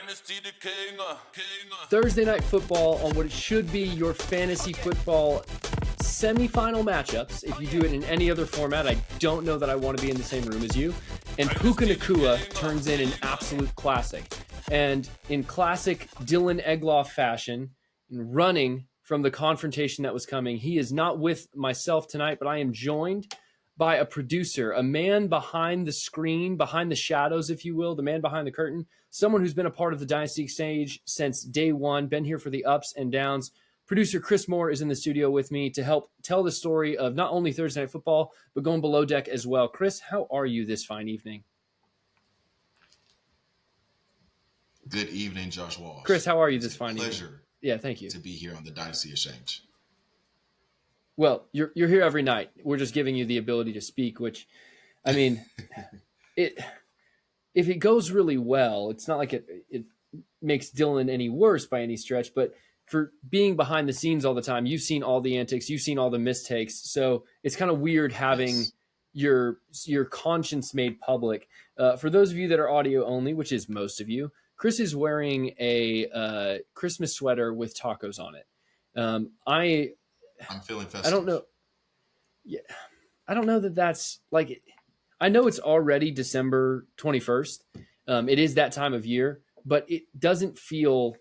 Dynasty the King. Thursday night football on what it should be your fantasy football semifinal matchups. If you do it in any other format, I don't know that I want to be in the same room as you. And Puka Nakua turns in an absolute classic. And in classic Dylan Egloff fashion, in running from the confrontation that was coming, he is not with myself tonight, but I am joined by a producer, a man behind the screen, behind the shadows, if you will, the man behind the curtain, someone who's been a part of the Dynasty Exchange since day one, been here for the ups and downs. Producer Chris Moore is in the studio with me to help tell the story of not only Thursday Night Football, but going below deck as well. Chris, how are you this fine evening? Good evening, Josh Walsh. Chris, how are you this fine evening? Pleasure. Yeah, thank you. To be here on the Dynasty Exchange. Well, you're here every night. We're just giving you the ability to speak, which, I mean, if it goes really well, it's not like it makes Dylan any worse by any stretch, but for being behind the scenes all the time, you've seen all the antics, you've seen all the mistakes, so it's kind of weird having your conscience made public. For those of you that are audio only, which is most of you, Chris is wearing a Christmas sweater with tacos on it. I'm feeling festive. I don't know. Yeah, I don't know that that's like. I know it's already December 21st. It is that time of year, but it doesn't feel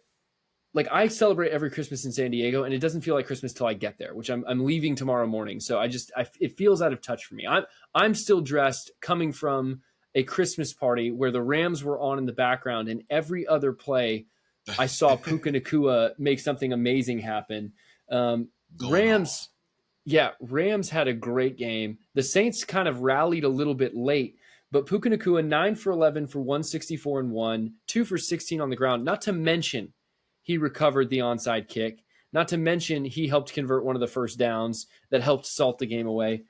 like I celebrate every Christmas in San Diego, and it doesn't feel like Christmas till I get there, which I'm leaving tomorrow morning. So it feels out of touch for me. I'm still dressed, coming from a Christmas party where the Rams were on in the background, and every other play I saw Puka Nakua make something amazing happen. Rams had a great game. The Saints kind of rallied a little bit late, but Puka Nakua 9 for 11 for 164 and 1, 2 for 16 on the ground. Not to mention he recovered the onside kick. Not to mention he helped convert one of the first downs that helped salt the game away.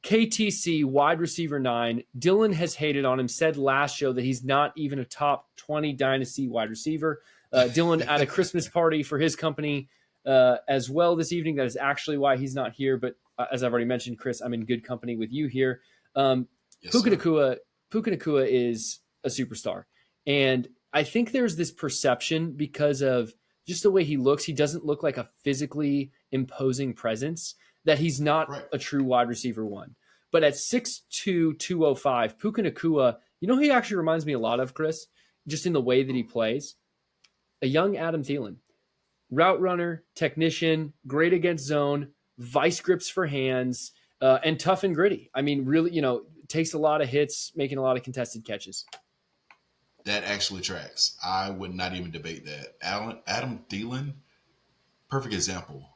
KTC, wide receiver 9. Dylan has hated on him, said last show that he's not even a top 20 Dynasty wide receiver. Dylan at a Christmas party for his company as well this evening. That is actually why he's not here. But as I've already mentioned, Chris, I'm in good company with you here. Puka Nakua is a superstar. And I think there's this perception because of just the way he looks. He doesn't look like a physically imposing presence, that he's not a true wide receiver 1. But at 6'2", 205, Puka Nakua, you know who he actually reminds me a lot of, Chris? Just in the way that he plays? A young Adam Thielen. Route runner, technician, great against zone, vice grips for hands, and tough and gritty. I mean, really, takes a lot of hits, making a lot of contested catches. That actually tracks. I would not even debate that. Adam Thielen, perfect example.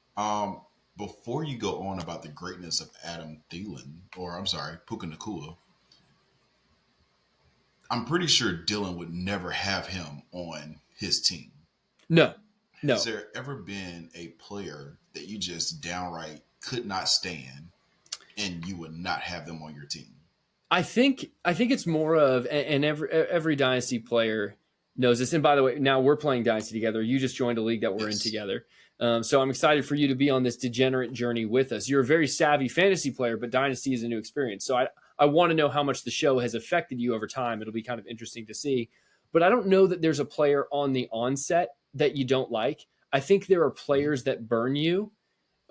Before you go on about the greatness of Puka Nakua, I'm pretty sure Dylan would never have him on his team. No. Has there ever been a player that you just downright could not stand and you would not have them on your team? I think it's more of, and every Dynasty player knows this. And by the way, now we're playing Dynasty together. You just joined a league that we're in together. So I'm excited for you to be on this degenerate journey with us. You're a very savvy fantasy player, but Dynasty is a new experience. So I want to know how much the show has affected you over time. It'll be kind of interesting to see. But I don't know that there's a player on the onset that you don't like. I think there are players that burn you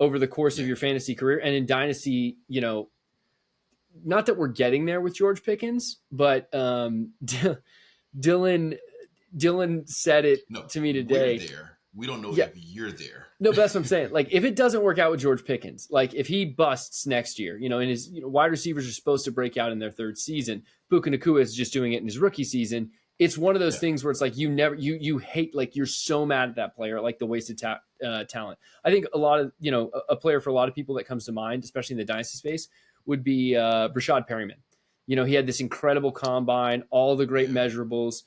over the course of your fantasy career. And in Dynasty, not that we're getting there with George Pickens, but Dylan said it to me today. We're there. We don't know if you're there. No, but that's what I'm saying. Like, if it doesn't work out with George Pickens, like if he busts next year, and his wide receivers are supposed to break out in their third season, Puka Nakua is just doing it in his rookie season. It's one of those things where it's like you hate, like you're so mad at that player, like the wasted talent. I think a lot of, a player for a lot of people that comes to mind, especially in the Dynasty space, would be Brashad Perryman. He had this incredible combine, all the great measurables.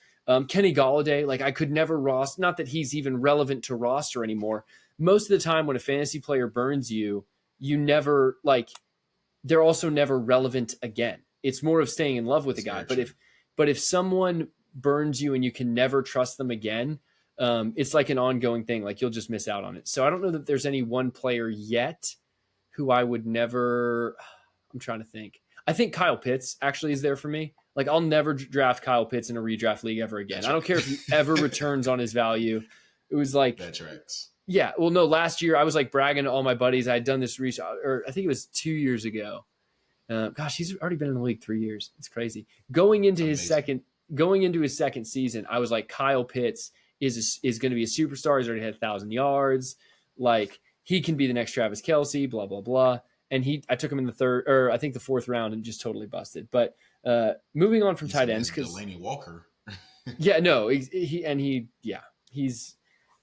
Kenny Golladay, like I could never roster, not that he's even relevant to roster anymore. Most of the time when a fantasy player burns you, they're also never relevant again. It's more of staying in love with a guy. But if someone burns you and you can never trust them again, it's like an ongoing thing. Like you'll just miss out on it. So I don't know that there's any one player yet who I would never. I'm trying to think. I think Kyle Pitts actually is there for me. Like, I'll never draft Kyle Pitts in a redraft league ever again. That's I don't care if he ever returns on his value. It was like, that tracks. yeah, well, no, last year I was like bragging to all my buddies. I had done this research, or I think it was 2 years ago. Gosh, he's already been in the league 3 years. It's crazy. Going into Amazing. his second season, I was like, Kyle Pitts is going to be a superstar. He's already had 1,000 yards. Like, he can be the next Travis Kelce. Blah blah blah. And I took him in the third, or I think the fourth round, and just totally busted. But moving on from He's a tight ends, because Delaney Walker. yeah, no, he's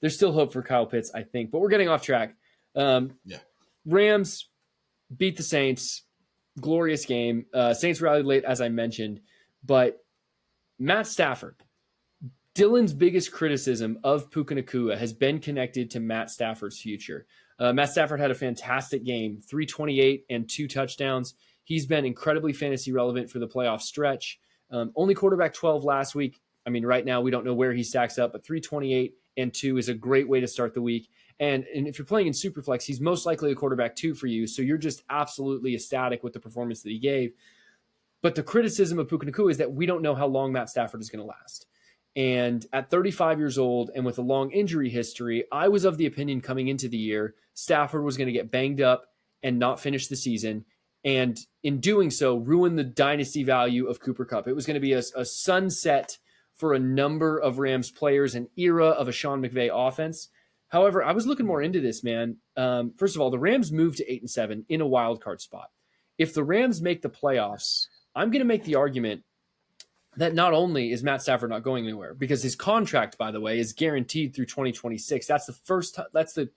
there's still hope for Kyle Pitts, I think. But we're getting off track. Yeah. Rams beat the Saints. Glorious game. Saints rallied late, as I mentioned. But Matt Stafford, Dylan's biggest criticism of Puka Nakua has been connected to Matt Stafford's future. Matt Stafford had a fantastic game, 328 and 2 touchdowns. He's been incredibly fantasy relevant for the playoff stretch. Only quarterback 12 last week. I mean, right now we don't know where he stacks up, but 328 and 2 is a great way to start the week. And if you're playing in Superflex, he's most likely a quarterback 2 for you. So you're just absolutely ecstatic with the performance that he gave. But the criticism of Puka Nakua is that we don't know how long Matt Stafford is going to last. And at 35 years old and with a long injury history, I was of the opinion coming into the year, Stafford was going to get banged up and not finish the season. And in doing so, ruin the dynasty value of Cooper Kupp. It was going to be a sunset for a number of Rams players, an era of a Sean McVay offense. However, I was looking more into this, man. First of all, the Rams moved to 8-7 in a wild card spot. If the Rams make the playoffs, I'm going to make the argument that not only is Matt Stafford not going anywhere, because his contract, by the way, is guaranteed through 2026. That's the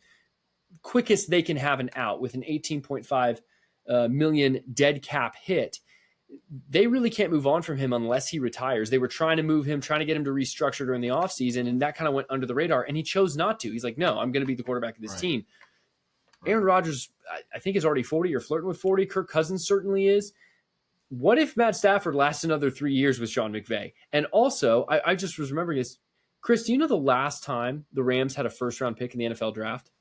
quickest they can have an out with an 18.5 million dead cap hit. They really can't move on from him unless he retires. They were trying to move him, trying to get him to restructure during the offseason, and that kind of went under the radar, and he chose not to. He's like, no, I'm going to be the quarterback of this team. Aaron Rodgers, I think, is already 40 or flirting with 40. Kirk Cousins certainly is. What if Matt Stafford lasts another 3 years with Sean McVay? And also, I just was remembering this. Chris, do you know the last time the Rams had a first-round pick in the NFL draft?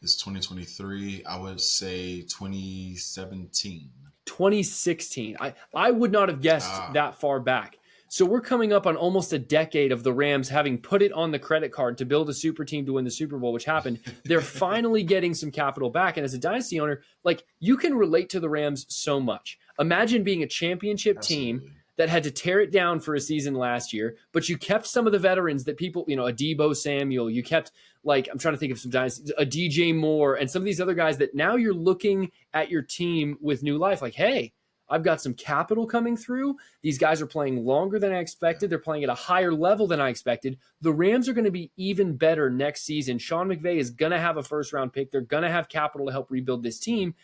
It's 2023. I would say 2017. 2016. I would not have guessed that far back. So we're coming up on almost a decade of the Rams having put it on the credit card to build a super team to win the Super Bowl, which happened. They're finally getting some capital back. And as a dynasty owner, like, you can relate to the Rams so much. Imagine being a championship team that had to tear it down for a season last year, but you kept some of the veterans that people, a Deebo Samuel, you kept, like, I'm trying to think of some dynasties, a DJ Moore, and some of these other guys that now you're looking at your team with new life. Like, hey, I've got some capital coming through. These guys are playing longer than I expected. They're playing at a higher level than I expected. The Rams are going to be even better next season. Sean McVay is going to have a first-round pick. They're going to have capital to help rebuild this team.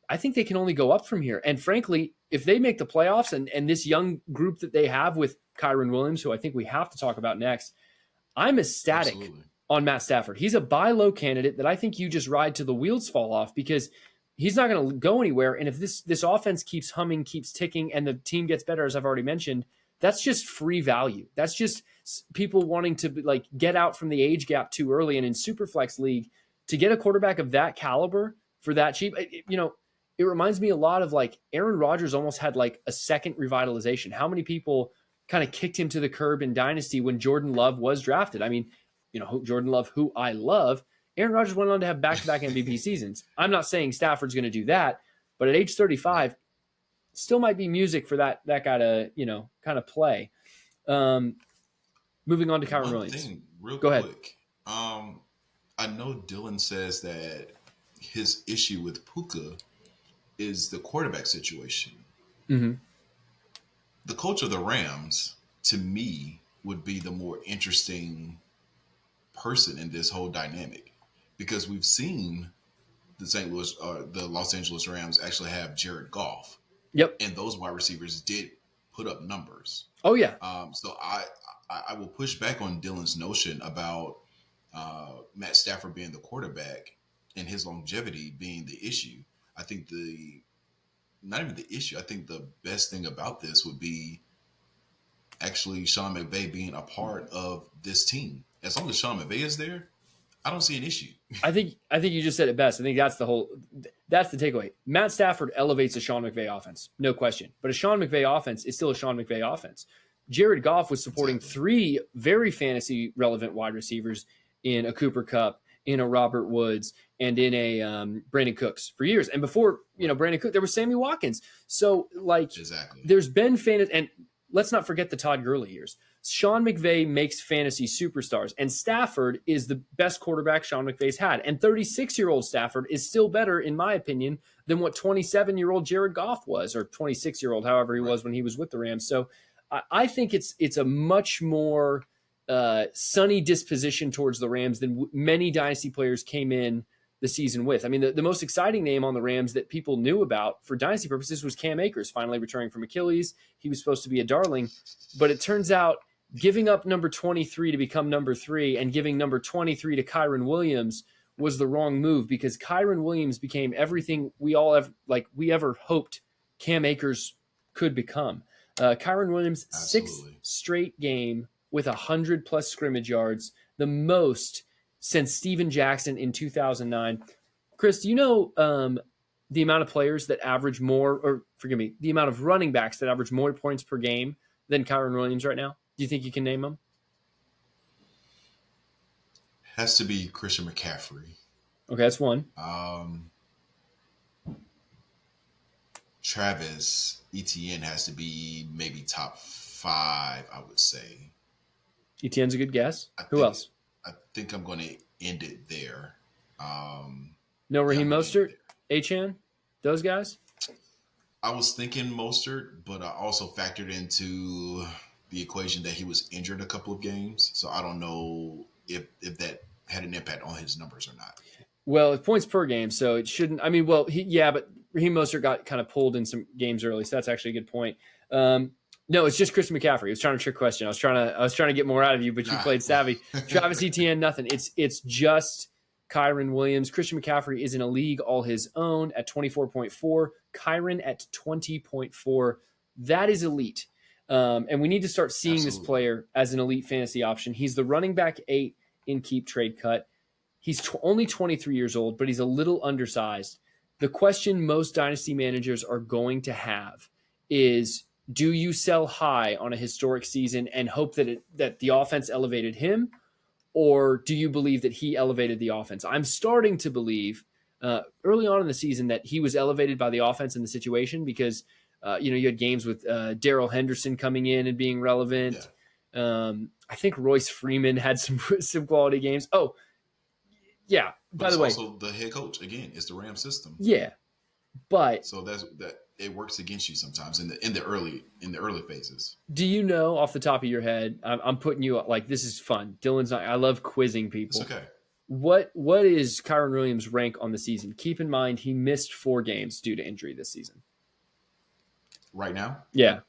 I think they can only go up from here. And frankly, if they make the playoffs and this young group that they have with Kyren Williams, who I think we have to talk about next, I'm ecstatic on Matt Stafford. He's a buy low candidate that I think you just ride till the wheels fall off, because he's not going to go anywhere. And if this offense keeps humming, keeps ticking, and the team gets better, as I've already mentioned, that's just free value. That's just people wanting to, like, get out from the age gap too early. And in Superflex League, to get a quarterback of that caliber for that cheap, it reminds me a lot of, like, Aaron Rodgers almost had like a second revitalization. How many people kind of kicked him to the curb in Dynasty when Jordan Love was drafted? I mean, Jordan Love, who I love, Aaron Rodgers went on to have back-to-back MVP seasons. I'm not saying Stafford's going to do that, but at age 35, still might be music for that guy to, kind of play. Moving on to Kyren Williams. Go ahead. I know Dylan says that his issue with Puka is the quarterback situation. Mm-hmm. The coach of the Rams, to me, would be the more interesting person in this whole dynamic, because we've seen the Los Angeles Rams actually have Jared Goff. Yep. And those wide receivers did put up numbers. Oh yeah. So I will push back on Dylan's notion about Matt Stafford being the quarterback and his longevity being the issue. I think not even the issue. I think the best thing about this would be actually Sean McVay being a part of this team. As long as Sean McVay is there, I don't see an issue. I think you just said it best. I think that's the takeaway. Matt Stafford elevates a Sean McVay offense, no question. But a Sean McVay offense is still a Sean McVay offense. Jared Goff was supporting three very fantasy relevant wide receivers in a Cooper Kupp, in a Robert Woods, and in a Brandon Cooks for years. And before Brandon Cook, there was Sammy Watkins. So there's been fantasy, and let's not forget the Todd Gurley years. Sean McVay makes fantasy superstars, and Stafford is the best quarterback Sean McVay's had. And 36-year-old Stafford is still better, in my opinion, than what 27-year-old Jared Goff was, or 26-year-old, however he was when he was with the Rams. So I think it's a much more sunny disposition towards the Rams than many dynasty players came in the season with. I mean, the most exciting name on the Rams that people knew about for dynasty purposes was Cam Akers, finally returning from Achilles. He was supposed to be a darling, but it turns out giving up number 23 to become number 3 and giving number 23 to Kyren Williams was the wrong move, because Kyren Williams became everything we ever hoped Cam Akers could become. Kyren Williams, Absolutely. 6th straight game with 100+ scrimmage yards, the most since Steven Jackson in 2009. Chris, do you know the amount of players that average the amount of running backs that average more points per game than Kyren Williams right now? Do you think you can name them? Has to be Christian McCaffrey. Okay, that's one. Travis Etienne has to be maybe top 5, I would say. Etienne's a good guess. Who else? I think I'm going to end it there. No Raheem Mostert, Achane, those guys? I was thinking Mostert, but I also factored into the equation that he was injured a couple of games. So I don't know if that had an impact on his numbers or not. Well, it's points per game, so it shouldn't. I mean, but Raheem Mostert got kind of pulled in some games early, so that's actually a good point. No, it's just Christian McCaffrey. I was trying to trick question. I was trying to get more out of you, but you played savvy. Travis Etienne, nothing. It's just Kyren Williams. Christian McCaffrey is in a league all his own at 24.4. Kyren at 20.4. That is elite. And we need to start seeing this player as an elite fantasy option. He's the running back 8 in keep trade cut. He's only 23 years old, but he's a little undersized. The question most dynasty managers are going to have is, do you sell high on a historic season and hope that the offense elevated him, or do you believe that he elevated the offense? I'm starting to believe early on in the season that he was elevated by the offense and the situation, because you had games with Darrell Henderson coming in and being relevant. Yeah. I think Royce Freeman had some quality games. Oh, yeah. By the way, also the head coach again. It's the Rams system. Yeah, but so that it works against you sometimes in the early phases. Do you know off the top of your head? I'm putting you like, this is fun. Dylan's not. I love quizzing people. It's okay. What is Kyren Williams' rank on the season? Keep in mind he missed 4 games due to injury this season. Right now? Yeah.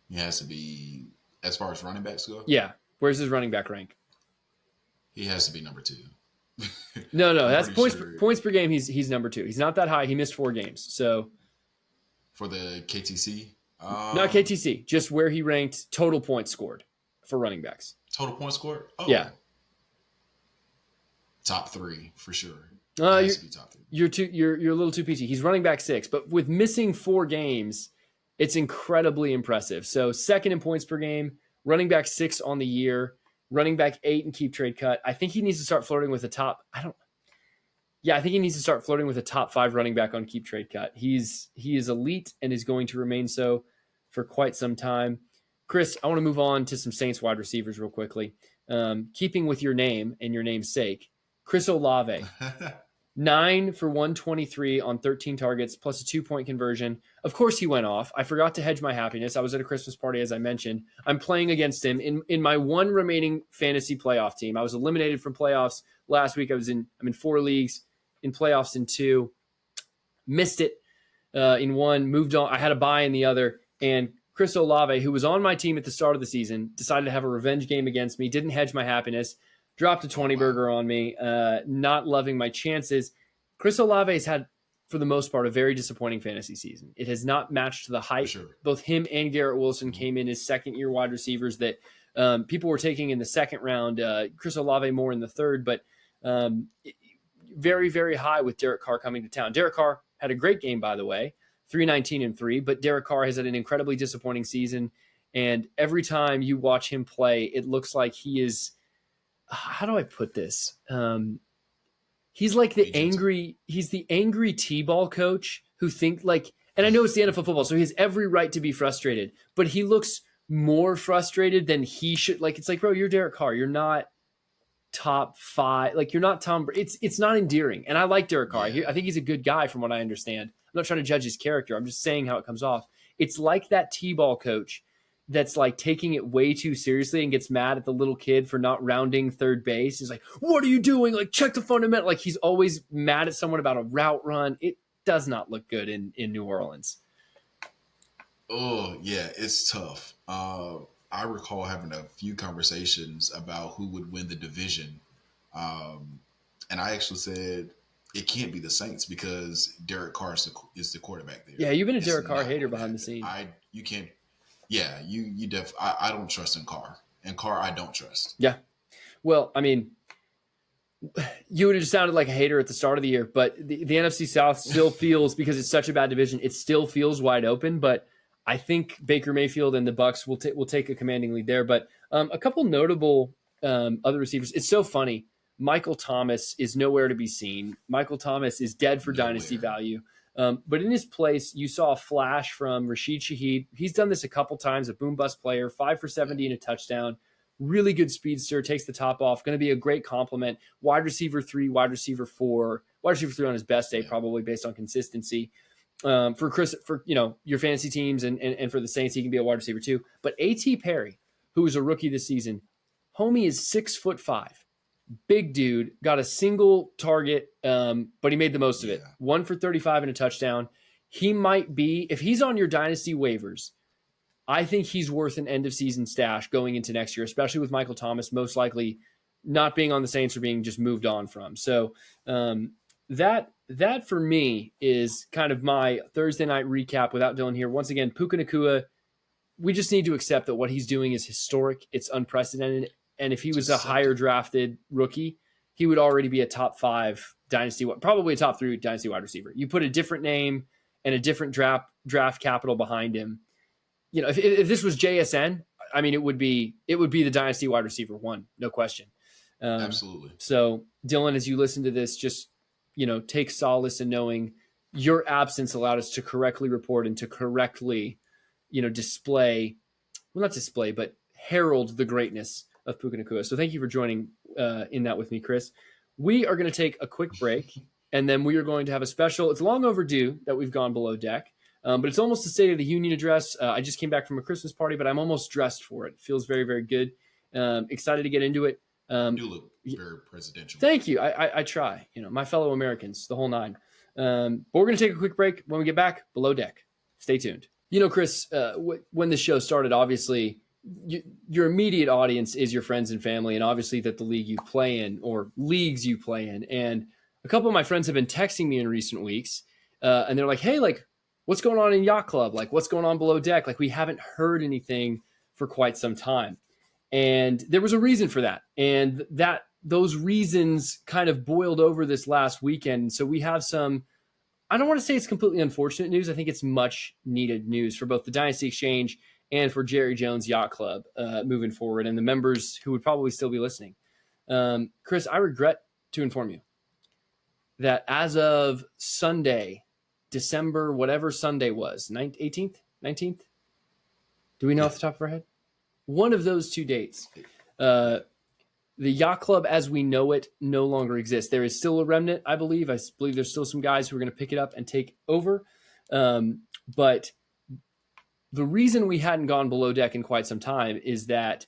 He has to be, as far as running backs go? Yeah. Where's his running back rank? He has to be number 2. No, that's points per game. He's number 2. He's not that high. He missed 4 games. So for the KTC, not KTC, just where he ranked total points scored for running backs. Total points scored. Oh, yeah. Top 3 for sure. Has to be top 3. You're a little too peachy. He's running back 6, but with missing 4 games, it's incredibly impressive. So second in points per game, running back 6 on the year. Running back 8 in keep trade cut. I think he needs to start flirting with the top. I think he needs to start flirting with a top 5 running back on keep trade cut. He is elite and is going to remain so for quite some time. Chris, I want to move on to some Saints wide receivers real quickly. Keeping with your name and your name's sake, Chris Olave, 9 for 123 on 13 targets plus a 2-point conversion. Of course he went off. I forgot to hedge my happiness. I was at a Christmas party, as I mentioned. I'm playing against him in my one remaining fantasy playoff team. I was eliminated from playoffs last week. I'm in 4 leagues, in playoffs in 2. Missed it in 1, moved on. I had a bye in the other. And Chris Olave, who was on my team at the start of the season, decided to have a revenge game against me, didn't hedge my happiness. Dropped a 20 burger on me, not loving my chances. Chris Olave has had, for the most part, a very disappointing fantasy season. It has not matched the hype. Sure. Both him and Garrett Wilson came in as second-year wide receivers that People were taking in the second round, Chris Olave more in the third, but very, very high with Derek Carr coming to town. Derek Carr had a great game, by the way, 319-3, but Derek Carr has had an incredibly disappointing season. And every time you watch him play, it looks like he is, how do I put this? He's like the angry T-ball coach who think like, and I know it's the NFL football, so he has every right to be frustrated, but he looks more frustrated than he should. Like, it's like, bro, you're Derek Carr. You're not top 5. Like, you're not Tom Brady. It's not endearing. And I like Derek Carr. I think he's a good guy from what I understand. I'm not trying to judge his character. I'm just saying how it comes off. It's like that T-ball coach that's like taking it way too seriously and gets mad at the little kid for not rounding third base. He's like, what are you doing? Like, check the fundamental. Like, he's always mad at someone about a route run. It does not look good in New Orleans. Oh, yeah, it's tough. I recall having a few conversations about who would win the division. And I actually said it can't be the Saints because Derek Carr is the quarterback there. Yeah, you've been a Derek Carr hater behind the scene. You can't. Yeah, I don't trust in Carr. And Carr, I don't trust. Yeah. Well, I mean, you would have just sounded like a hater at the start of the year, but the NFC South still feels, because it's such a bad division, it still feels wide open. But I think Baker Mayfield and the Bucs will take a commanding lead there. But a couple notable other receivers. It's so funny. Michael Thomas is nowhere to be seen. Michael Thomas is dead for dynasty value. But in his place, you saw a flash from Rashid Shaheed. He's done this a couple times, a boom-bust player, 5 for 70 and a touchdown. Really good speedster, takes the top off. Going to be a great compliment. Wide receiver 3, wide receiver 4. Wide receiver 3 on his best day, probably based on consistency. For Chris, for your fantasy teams and for the Saints, he can be a wide receiver too. But A.T. Perry, who is a rookie this season, homie is 6'5". Big dude, got a single target, but he made the most of it. 1 for 35 and a touchdown. He might be, if he's on your dynasty waivers, I think he's worth an end-of-season stash going into next year, especially with Michael Thomas most likely not being on the Saints or being just moved on from. So that for me is kind of my Thursday night recap without Dylan here. Once again, Puka Nakua, we just need to accept that what he's doing is historic. It's unprecedented. And if he was a higher drafted rookie, he would already be a top 5 dynasty, probably a top 3 dynasty wide receiver. You put a different name and a different draft capital behind him. If this was JSN, I mean, it would be the dynasty wide receiver 1, no question. Absolutely. So Dylan, as you listen to this, just, take solace in knowing your absence allowed us to correctly report and to correctly, display, well, not display, but herald the greatness of Puka Nakua. So thank you for joining in that with me, Chris. We are going to take a quick break, and then we are going to have a special. It's long overdue that we've gone below deck, but it's almost a State of the Union address. I just came back from a Christmas party, but I'm almost dressed for it. It feels very, very good. Excited to get into it. You look very presidential. Thank you. I try. My fellow Americans, the whole 9. But we're going to take a quick break. When we get back, below deck. Stay tuned. Chris, when the show started, obviously, your immediate audience is your friends and family, and obviously that the league you play in or leagues you play in. And a couple of my friends have been texting me in recent weeks, and they're like, hey, like, what's going on in Yacht Club? Like, what's going on below deck? Like, we haven't heard anything for quite some time. And there was a reason for that. And those reasons kind of boiled over this last weekend. So we have some, I don't want to say it's completely unfortunate news. I think it's much needed news for both the Dynasty Exchange and for Jerry Jones Yacht Club moving forward, and the members who would probably still be listening. Chris, I regret to inform you that as of Sunday, December, whatever Sunday was, 18th, 19th? Do we know off the top of our head? One of those 2 dates. The Yacht Club as we know it no longer exists. There is still a remnant, I believe. I believe there's still some guys who are going to pick it up and take over. But the reason we hadn't gone below deck in quite some time is that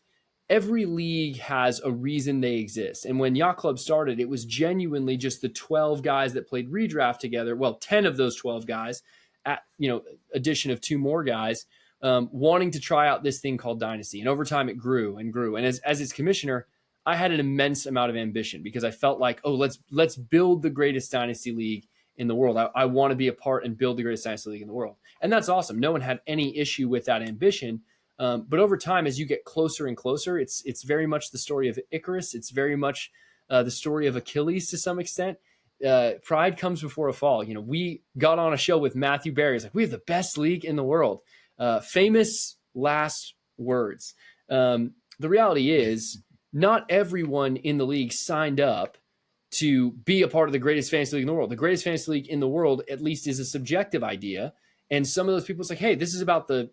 every league has a reason they exist. And when Yacht Club started, it was genuinely just the 12 guys that played redraft together. Well, 10 of those 12 guys, at addition of 2 more guys, wanting to try out this thing called Dynasty. And over time, it grew and grew. And as its commissioner, I had an immense amount of ambition because I felt like, let's build the greatest Dynasty league in the world. I want to be a part and build the greatest Dynasty league in the world. And that's awesome. No one had any issue with that ambition. But over time, as you get closer and closer, it's very much the story of Icarus. It's very much the story of Achilles to some extent. Pride comes before a fall. We got on a show with Matthew Barry. It's like, we have the best league in the world. Famous last words. The reality is, not everyone in the league signed up to be a part of the greatest fantasy league in the world. The greatest fantasy league in the world, at least, is a subjective idea. And some of those people, it's like, hey, this is about the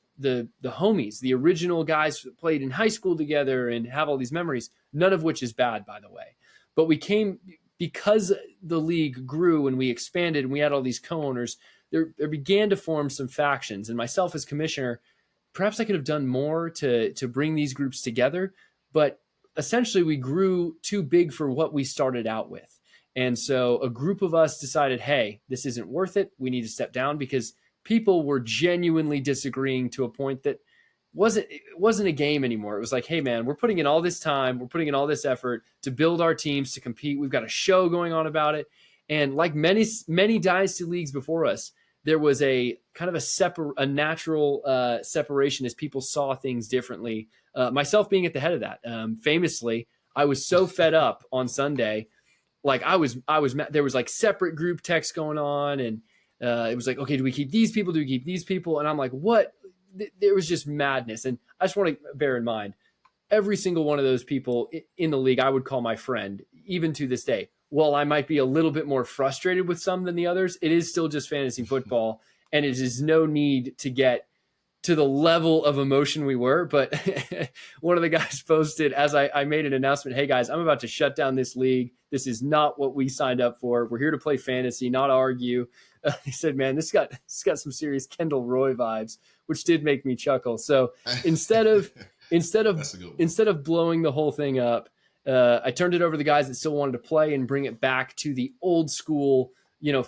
homies, the original guys who played in high school together and have all these memories, none of which is bad, by the way. But we came, because the league grew and we expanded and we had all these co-owners, there began to form some factions. And myself as commissioner, perhaps I could have done more to bring these groups together, but essentially we grew too big for what we started out with. And so a group of us decided, hey, this isn't worth it. We need to step down, because people were genuinely disagreeing to a point that it wasn't a game anymore. It was like, hey man, we're putting in all this time, we're putting in all this effort to build our teams to compete. We've got a show going on about it. And like many dynasty leagues before us, there was a kind of a natural separation as people saw things differently. Myself being at the head of that. Famously, I was so fed up on Sunday. Like there was like separate group text going on, and it was like, okay, do we keep these people? Do we keep these people? And I'm like, what? There was just madness. And I just want to bear in mind, every single one of those people in the league, I would call my friend, even to this day. While I might be a little bit more frustrated with some than the others, it is still just fantasy football, and it is no need to get to the level of emotion we were. But one of the guys posted, as I made an announcement, hey guys, I'm about to shut down this league. This is not what we signed up for. We're here to play fantasy, not argue. He said, man, this got some serious Kendall Roy vibes, which did make me chuckle. So instead of blowing the whole thing up, I turned it over to the guys that still wanted to play and bring it back to the old school,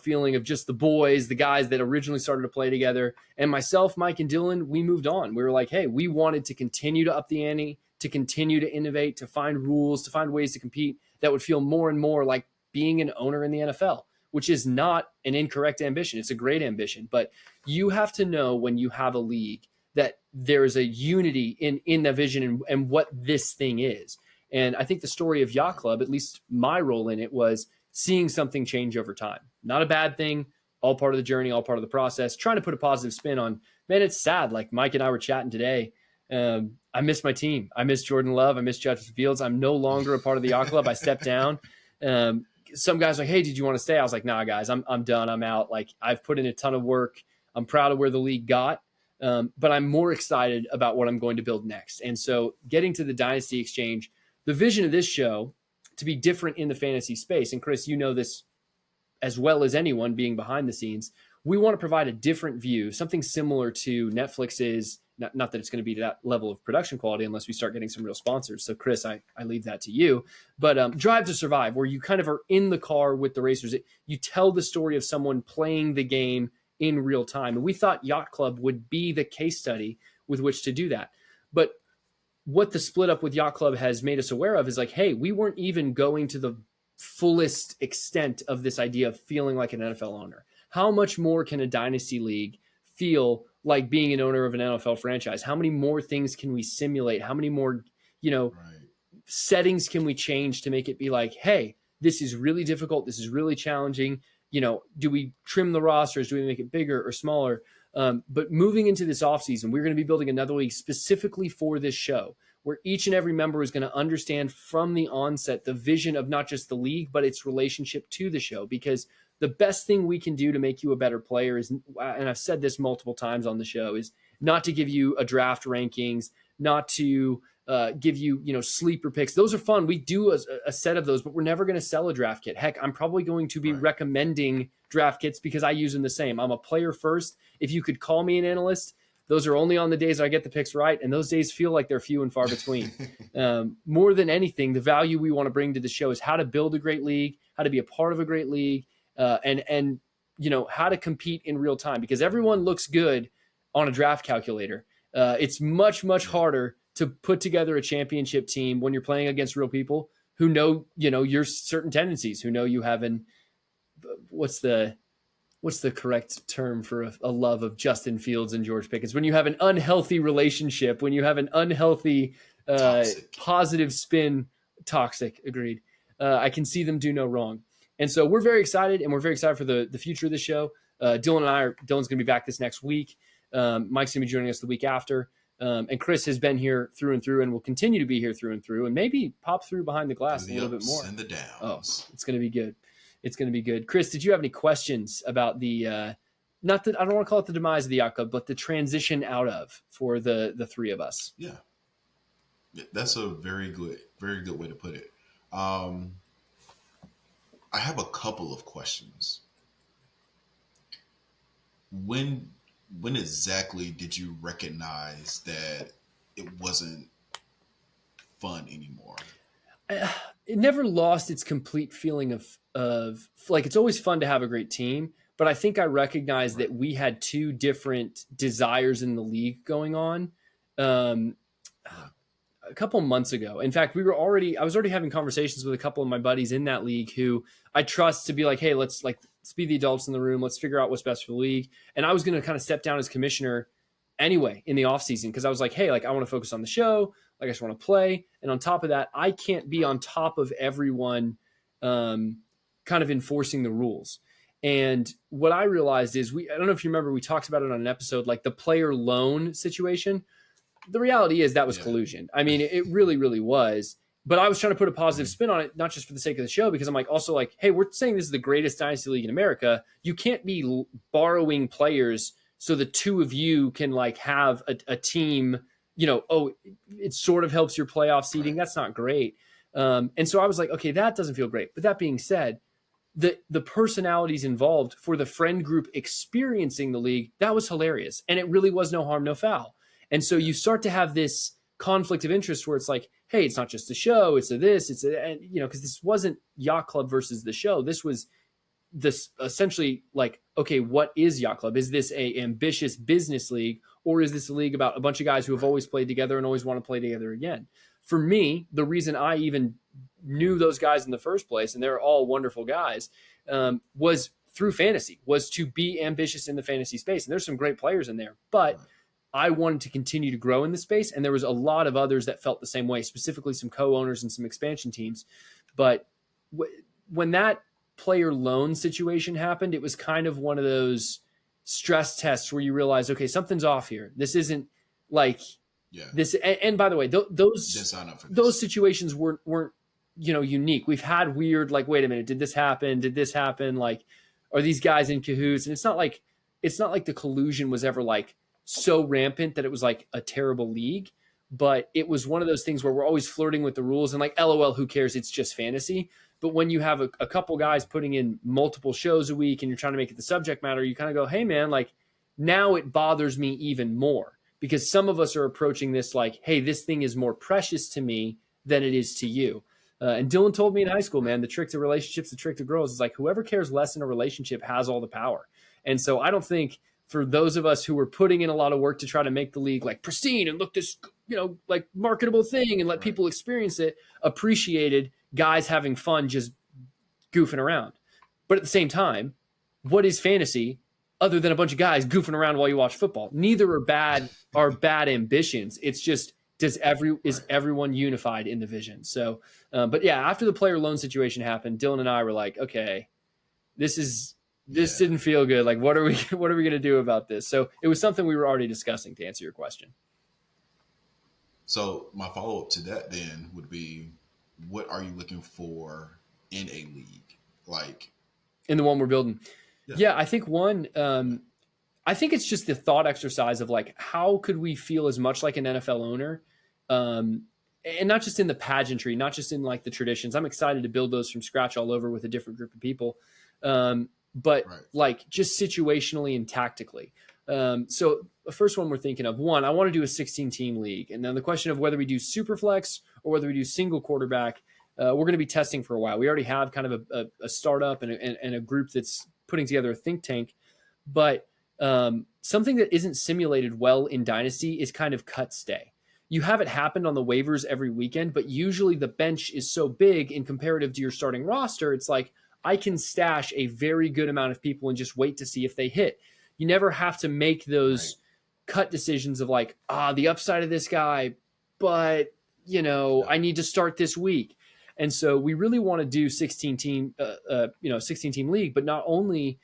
feeling of just the boys, the guys that originally started to play together. And myself, Mike, and Dylan, we moved on. We were like, hey, we wanted to continue to up the ante, to continue to innovate, to find rules, to find ways to compete that would feel more and more like being an owner in the NFL, which is not an incorrect ambition. It's a great ambition. But you have to know, when you have a league, that there is a unity in the vision and what this thing is. And I think the story of Yacht Club, at least my role in it, was seeing something change over time. Not a bad thing, all part of the journey, all part of the process, trying to put a positive spin on, man, it's sad. Like Mike and I were chatting today. I miss my team. I miss Jordan Love. I miss Justin Fields. I'm no longer a part of the Yacht Club. I stepped down. Some guys were like, hey, did you want to stay? I was like, nah, guys, I'm done. I'm out. Like, I've put in a ton of work. I'm proud of where the league got. But I'm more excited about what I'm going to build next. And so getting to the Dynasty Exchange, the vision of this show to be different in the fantasy space, and Chris, you know this as well as anyone being behind the scenes, we want to provide a different view, something similar to Netflix's, not that it's going to be to that level of production quality unless we start getting some real sponsors. So Chris, I leave that to you. But Drive to Survive, where you kind of are in the car with the racers. You tell the story of someone playing the game in real time. And we thought Yacht Club would be the case study with which to do that. But what the split up with Yacht Club has made us aware of is like, hey, we weren't even going to the fullest extent of this idea of feeling like an NFL owner. How much more can a dynasty league feel like being an owner of an NFL franchise? How many more things can we simulate? How many more, settings can we change to make it be like, hey, this is really difficult. This is really challenging. Do we trim the rosters? Do we make it bigger or smaller? But moving into this offseason, we're going to be building another league specifically for this show, where each and every member is going to understand from the onset the vision of not just the league, but its relationship to the show. Because the best thing we can do to make you a better player is, and I've said this multiple times on the show, is not to give you a draft rankings, not to give you, sleeper picks. Those are fun. We do a set of those, but we're never going to sell a draft kit. Heck, I'm probably going to be recommending draft kits because I use them the same. I'm a player first. If you could call me an analyst, those are only on the days I get the picks right, and those days feel like they're few and far between. More than anything, the value we want to bring to the show is how to build a great league, how to be a part of a great league, and how to compete in real time, because everyone looks good on a draft calculator. It's much, much harder to put together a championship team when you're playing against real people who know, your certain tendencies, who know you have what's the what's the correct term for a love of Justin Fields and George Pickens? When you have an unhealthy relationship, when you have an unhealthy Toxic. positive spin, toxic. Agreed. I can see them do no wrong, and so we're very excited, and we're very excited for the future of the show. Dylan's going to be back this next week. Mike's going to be joining us the week after. And Chris has been here through and through and will continue to be here through and through and maybe pop through behind the glass Through a the little bit ups more. and the Oh, downs. it's going to be good. It's going to be good. Chris, did you have any questions about the, not that I don't want to call it the demise of the Yacht Club, but the transition out of for the three of us? Yeah. That's a very good way to put it. I have a couple of questions. When exactly did you recognize that it wasn't fun anymore? It never lost its complete feeling of like, it's always fun to have a great team, but I think I recognized that we had two different desires in the league going on. Um, a couple months ago. In fact, I was already having conversations with a couple of my buddies in that league who I trust to be like, hey, let's be the adults in the room. Let's figure out what's best for the league. And I was going to kind of step down as commissioner anyway in the off season because I was like, hey, like I want to focus on the show. Like I just want to play. And on top of that, I can't be on top of everyone kind of enforcing the rules. And what I realized is I don't know if you remember, we talked about it on an episode, like the player loan situation. The reality is that was collusion. I mean, it really, really was. But I was trying to put a positive spin on it, not just for the sake of the show, because I'm like, also like, hey, we're saying this is the greatest dynasty league in America. You can't be borrowing players so the two of you can like have a team, it sort of helps your playoff seeding. Right. That's not great. And so I was like, okay, that doesn't feel great. But that being said, the personalities involved for the friend group experiencing the league, that was hilarious. And it really was no harm, no foul. And so you start to have this conflict of interest where it's like, hey, it's not just a show, it's because this wasn't Yacht Club versus the show. This was this essentially like, okay, what is Yacht Club? Is this a ambitious business league, or is this a league about a bunch of guys who have always played together and always want to play together again? For me, the reason I even knew those guys in the first place, and they're all wonderful guys, was through fantasy, was to be ambitious in the fantasy space. And there's some great players in there, but I wanted to continue to grow in the space. And there was a lot of others that felt the same way, specifically some co-owners and some expansion teams. But when that player loan situation happened, it was kind of one of those stress tests where you realize, okay, something's off here. This isn't like this. And by the way, those situations weren't unique. We've had weird, like, wait a minute, did this happen? Did this happen? Like, are these guys in cahoots? And it's not like the collusion was ever like so rampant that it was like a terrible league, but it was one of those things where we're always flirting with the rules and like, LOL, who cares? It's just fantasy. But when you have a couple guys putting in multiple shows a week and you're trying to make it the subject matter, you kind of go, hey man, like now it bothers me even more because some of us are approaching this like, hey, this thing is more precious to me than it is to you. And Dylan told me in high school, man, the trick to relationships, the trick to girls is like whoever cares less in a relationship has all the power. And so I don't think for those of us who were putting in a lot of work to try to make the league like pristine and look this, like marketable thing and let people experience it, appreciated guys having fun just goofing around. But at the same time, what is fantasy other than a bunch of guys goofing around while you watch football? Neither are bad ambitions. It's just, is everyone unified in the vision? So, but yeah, after the player loan situation happened, Dylan and I were like, okay, this didn't feel good. Like, what are we going to do about this? So it was something we were already discussing, to answer your question. So my follow-up to that then would be, what are you looking for in a league? Like in the one we're building? Yeah, I think I think it's just the thought exercise of like, how could we feel as much like an NFL owner? And not just in the pageantry, not just in like the traditions. I'm excited to build those from scratch all over with a different group of people. But like just situationally and tactically. So the first one we're thinking of, I want to do a 16-team league. And then the question of whether we do super flex or whether we do single quarterback, we're going to be testing for a while. We already have kind of a startup and a group that's putting together a think tank. But something that isn't simulated well in Dynasty is kind of cut stay. You have it happen on the waivers every weekend, but usually the bench is so big in comparative to your starting roster. It's like, I can stash a very good amount of people and just wait to see if they hit. You never have to make those cut decisions of like, the upside of this guy, but I need to start this week. And so we really want to do 16 team league, but not only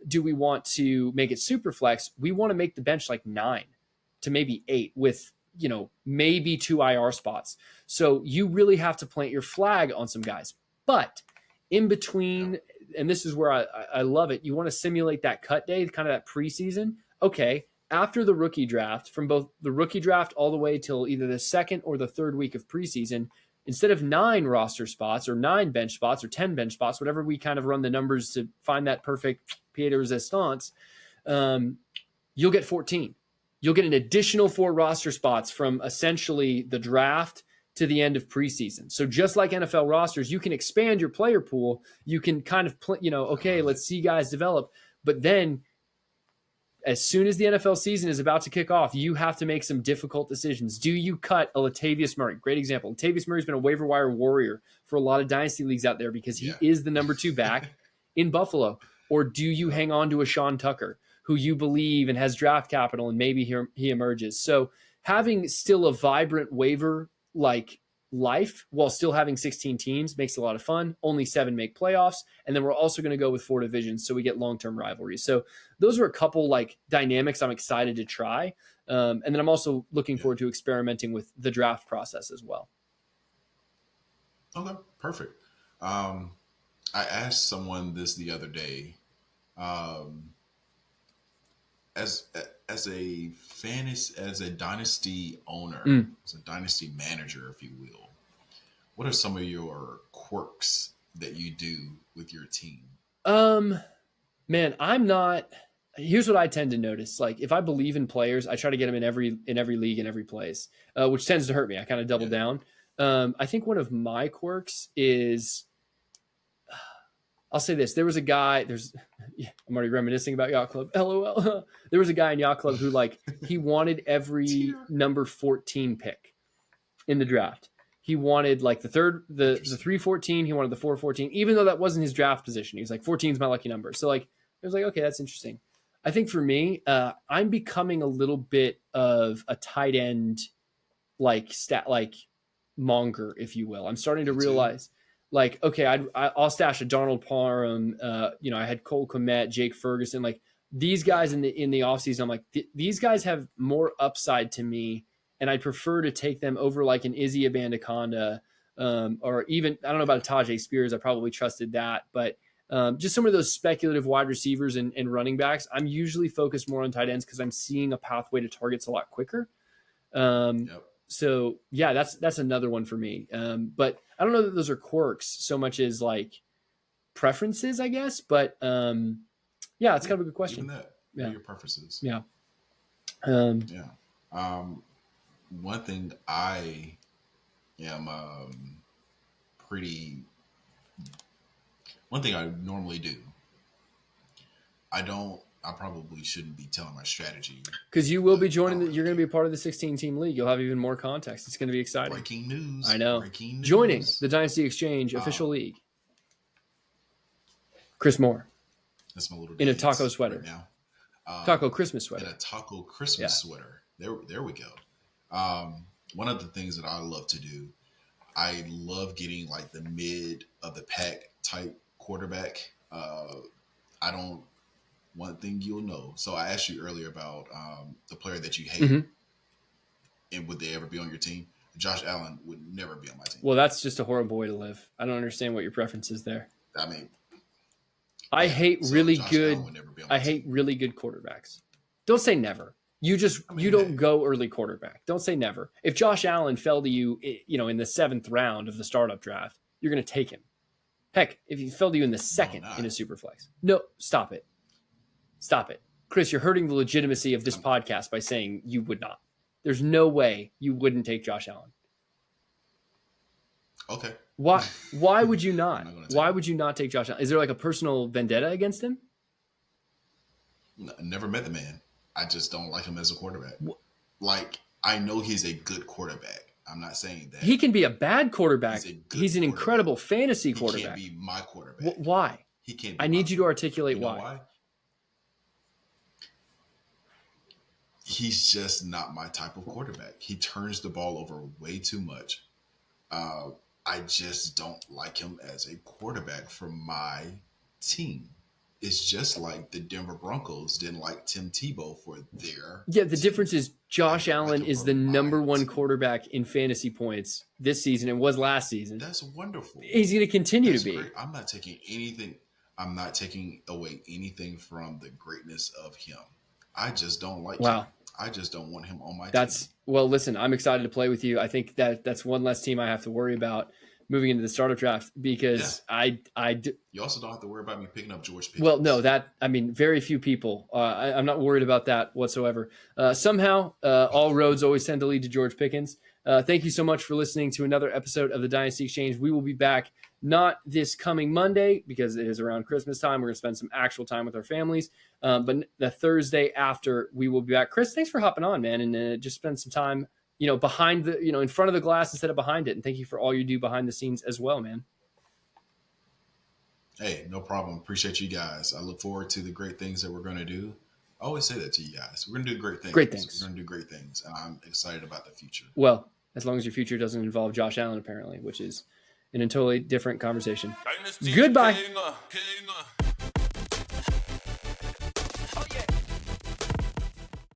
do we want to make it super flex, we want to make the bench like 9 to maybe 8 with, maybe 2 IR spots. So you really have to plant your flag on some guys. But in between, and this is where I love it, you want to simulate that cut day, kind of that preseason. Okay, after the rookie draft, from both the rookie draft all the way till either the second or the third week of preseason, instead of 9 roster spots or 9 bench spots or 10 bench spots, whatever we kind of run the numbers to find that perfect pied de resistance, you'll get 14. You'll get an additional 4 roster spots from essentially the draft to the end of preseason. So just like NFL rosters, you can expand your player pool. You can kind of, okay, let's see guys develop. But then as soon as the NFL season is about to kick off, you have to make some difficult decisions. Do you cut a Latavius Murray? Great example. Latavius Murray's been a waiver wire warrior for a lot of dynasty leagues out there because he is the number 2 back in Buffalo. Or do you hang on to a Sean Tucker, who you believe and has draft capital and maybe he emerges? So having still a vibrant waiver like life while still having 16 teams makes a lot of fun. Only 7 make playoffs. And then we're also going to go with 4 divisions so we get long-term rivalries. So those are a couple like dynamics I'm excited to try. And then I'm also looking forward to experimenting with the draft process as well. Okay, perfect. I asked someone this the other day. As a dynasty owner, as a dynasty manager, if you will, what are some of your quirks that you do with your team? Man, here's what I tend to notice. Like if I believe in players, I try to get them in every league, in every place, which tends to hurt me. I kind of double down. I think one of my quirks is, I'll say this. There was a guy, I'm already reminiscing about Yacht Club. LOL. There was a guy in Yacht Club who he wanted every number 14 pick in the draft. He wanted the 314. He wanted the 414, even though that wasn't his draft position. He was like, 14 is my lucky number. So it was like, okay, that's interesting. I think for me, I'm becoming a little bit of a tight end, monger, if you will. I'm starting to realize okay, I'll stash a Darnold Parham. I had Cole Kmet, Jake Ferguson, these guys in the offseason. I'm like, these guys have more upside to me, and I'd prefer to take them over an Izzy Abandoconda, or even, I don't know about a Tajay Spears. I probably trusted that, but just some of those speculative wide receivers and running backs. I'm usually focused more on tight ends because I'm seeing a pathway to targets a lot quicker. So yeah, that's another one for me. But I don't know that those are quirks so much as preferences, I guess. But yeah, it's kind of a good question. Even that, your preferences. Yeah. One thing I am one thing I normally do. I probably shouldn't be telling my strategy. Because you will be joining you're going to be a part of the 16-team league. You'll have even more context. It's going to be exciting. Breaking news. I know. Breaking news. Joining the Dynasty Exchange Official League. Chris Moore. That's my little in a taco sweater. Right now. Taco Christmas sweater. In a taco Christmas sweater. There we go. One of the things that I love to do, I love getting the mid of the pack type quarterback. One thing you'll know. So I asked you earlier about the player that you hate, and would they ever be on your team? Josh Allen would never be on my team. Well, that's just a horrible way to live. I don't understand what your preference is there. I mean, I hate really good quarterbacks. Don't say never. You don't go early quarterback. Don't say never. If Josh Allen fell to you, in the 7th round of the startup draft, you're going to take him. Heck, if he fell to you in the 2nd in a super flex. No, stop it. Stop it. Chris, you're hurting the legitimacy of this podcast by saying you would not. There's no way you wouldn't take Josh Allen. Okay. Why would you not? Why would you not take Josh Allen? Is there a personal vendetta against him? Never met the man. I just don't like him as a quarterback. I know he's a good quarterback. I'm not saying that. He can be a bad quarterback. He's an incredible fantasy quarterback. He can't be my quarterback. Why? He can't. I need you to articulate why. He's just not my type of quarterback. He turns the ball over way too much. I just don't like him as a quarterback for my team. It's just like the Denver Broncos didn't like Tim Tebow for their The team. difference is Josh Allen is the number one quarterback in fantasy points this season and was last season. That's wonderful. He's going to continue to be. Great. I'm not taking away anything from the greatness of him. I just don't like him. I just don't want him on my team. Well, listen, I'm excited to play with you. I think that's one less team I have to worry about moving into the startup draft because You also don't have to worry about me picking up George Pickens. Well, no, very few people. I'm not worried about that whatsoever. Somehow, all roads always tend to lead to George Pickens. Thank you so much for listening to another episode of the Dynasty Exchange. We will be back not this coming Monday because it is around Christmas time. We're going to spend some actual time with our families. But the Thursday after, we will be back. Chris, thanks for hopping on, man, and just spend some time, behind the, in front of the glass instead of behind it. And thank you for all you do behind the scenes as well, man. Hey, no problem. Appreciate you guys. I look forward to the great things that we're going to do. I always say that to you guys. We're going to do great things. We're going to do great things. And I'm excited about the future. Well, as long as your future doesn't involve Josh Allen, apparently, which is in a totally different conversation. Goodbye.